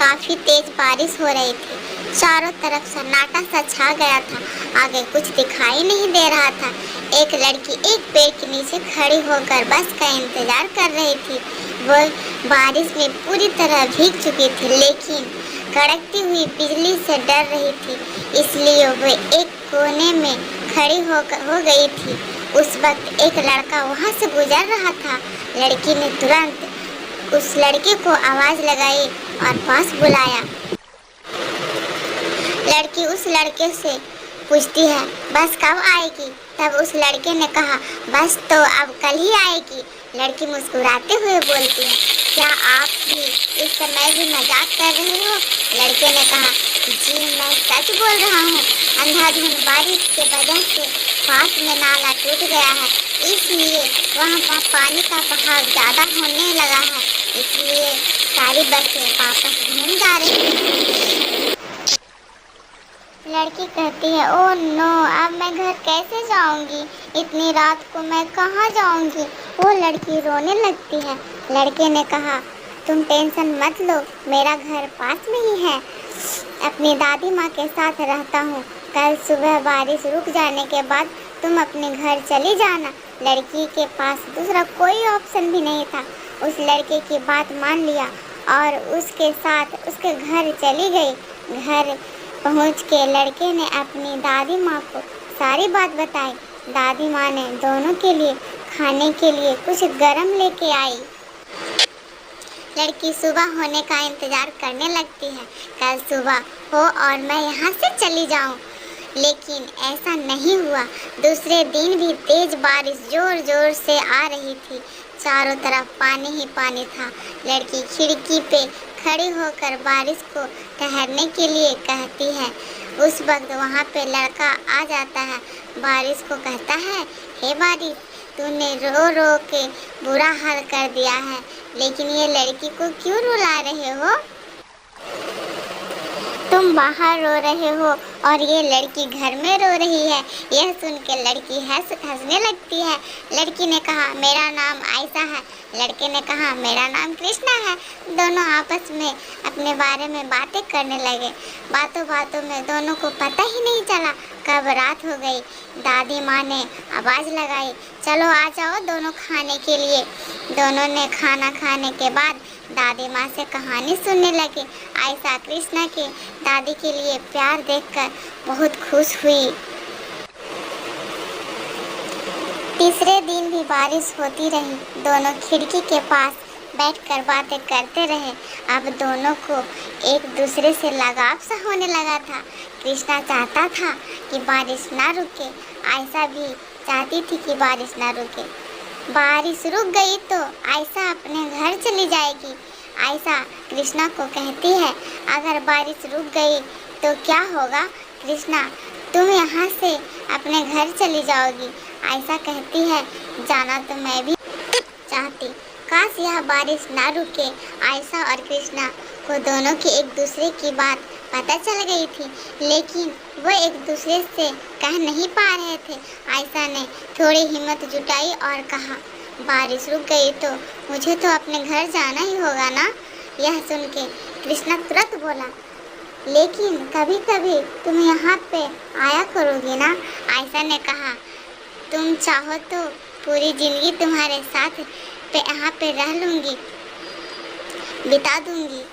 काफी तेज बारिश हो रही थी। चारों तरफ सन्नाटा सा छा गया था। आगे कुछ दिखाई नहीं दे रहा था। एक लड़की एक पेड़ के नीचे खड़ी होकर बस का इंतजार कर रही थी। वो बारिश में पूरी तरह भीग चुकी थी, लेकिन कड़कती हुई बिजली से डर रही थी, इसलिए वो एक कोने में खड़ी हो गई थी। उस वक्त एक लड़का वहां से गुजर रहा था। लड़की ने तुरंत उस लड़के को आवाज लगाई और पास बुलाया। लड़की उस लड़के से पूछती है, बस कब आएगी? तब उस लड़के ने कहा, बस तो अब कल ही आएगी। लड़की मुस्कुराते हुए बोलती है, क्या आप भी इस समय भी मजाक कर रहे हो? लड़के ने कहा, जी मैं सच बोल रहा हूँ। अंधाधुंध बारिश के वजह से पास में नाला टूट गया है, इसलिए वहाँ पानी का बहाव ज्यादा होने लगा है, इसलिए सारी बसें वापस घूम जा रही हैं। लड़की कहती है, ओह नो, अब मैं घर कैसे जाऊंगी? इतनी रात को मैं कहाँ जाऊंगी? वो लड़की रोने लगती है। लड़के ने कहा, तुम टेंशन मत लो, मेरा घर पास में ही है। अपनी दादी माँ के साथ रहता हूँ। कल सुबह बारिश रुक जाने के बाद तुम अपने घर चली जाना। लड़की के पास दूसरा कोई ऑप्शन भी नहीं था। उस लड़के की बात मान लिया और उसके साथ उसके घर चली गई। घर पहुँच के लड़के ने अपनी दादी माँ को सारी बात बताई। दादी माँ ने दोनों के लिए खाने के लिए कुछ गरम लेके आई। लड़की सुबह होने का इंतजार करने लगती है, कल सुबह हो और मैं यहाँ से चली जाऊँ। लेकिन ऐसा नहीं हुआ। दूसरे दिन भी तेज बारिश जोर जोर से आ रही थी। चारों तरफ पानी ही पानी था। लड़की खिड़की पे खड़ी होकर बारिश को ठहरने के लिए कहती है। उस वक्त वहाँ पे लड़का आ जाता है। बारिश को कहता है, हे बारिश, तूने रो रो के बुरा हाल कर दिया है, लेकिन ये लड़की को क्यों रुला रहे हो? तुम बाहर रो रहे हो और ये लड़की घर में रो रही है। यह सुन के लड़की हंसने लगती है। लड़की ने कहा, मेरा नाम आयशा है। लड़के ने कहा, मेरा नाम कृष्णा है। दोनों आपस में अपने बारे में बातें करने लगे। बातों बातों में दोनों को पता ही नहीं चला कब रात हो गई। दादी माँ ने आवाज़ लगाई, चलो आ जाओ दोनों खाने के लिए। दोनों ने खाना खाने के बाद दादी माँ से कहानी सुनने लगे। आयशा कृष्णा के दादी के लिए प्यार देखकर बहुत खुश हुई। तीसरे दिन भी बारिश होती रही। दोनों खिड़की के पास बैठकर बातें करते रहे। अब दोनों को एक दूसरे से लगाव सा होने लगा था। कृष्णा चाहता था कि बारिश ना रुके। आयशा भी चाहती थी कि बारिश ना रुके। बारिश रुक गई तो आयशा अपने घर चली जाएगी। आयशा कृष्णा को कहती है, अगर बारिश रुक गई तो क्या होगा? कृष्णा, तुम यहाँ से अपने घर चली जाओगी। आयशा कहती है, जाना तो मैं भी चाहती, काश यह बारिश ना रुके। आयशा और कृष्णा को दोनों की एक दूसरे की बात पता चल गई थी, लेकिन वो एक दूसरे से कह नहीं पा रहे थे। आयशा ने थोड़ी हिम्मत जुटाई और कहा, बारिश रुक गई तो मुझे तो अपने घर जाना ही होगा ना? यह सुन के कृष्णा तुरंत बोला, लेकिन कभी कभी तुम यहाँ पे आया करोगी ना? आयशा ने कहा, तुम चाहो तो पूरी जिंदगी तुम्हारे साथ यहाँ पे रह लूँगी, बिता दूँगी।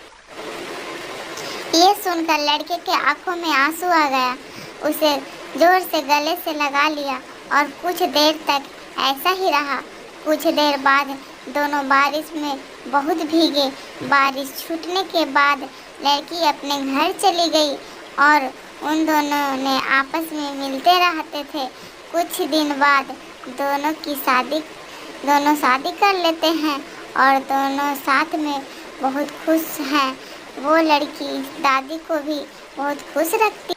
ये सुनकर लड़के के आंखों में आंसू आ गया। उसे जोर से गले से लगा लिया और कुछ देर तक ऐसा ही रहा। कुछ देर बाद दोनों बारिश में बहुत भीगे। बारिश छूटने के बाद लड़की अपने घर चली गई और उन दोनों ने आपस में मिलते रहते थे। कुछ दिन बाद दोनों शादी कर लेते हैं और दोनों साथ में बहुत खुश हैं। वो लड़की दादी को भी बहुत खुश रखती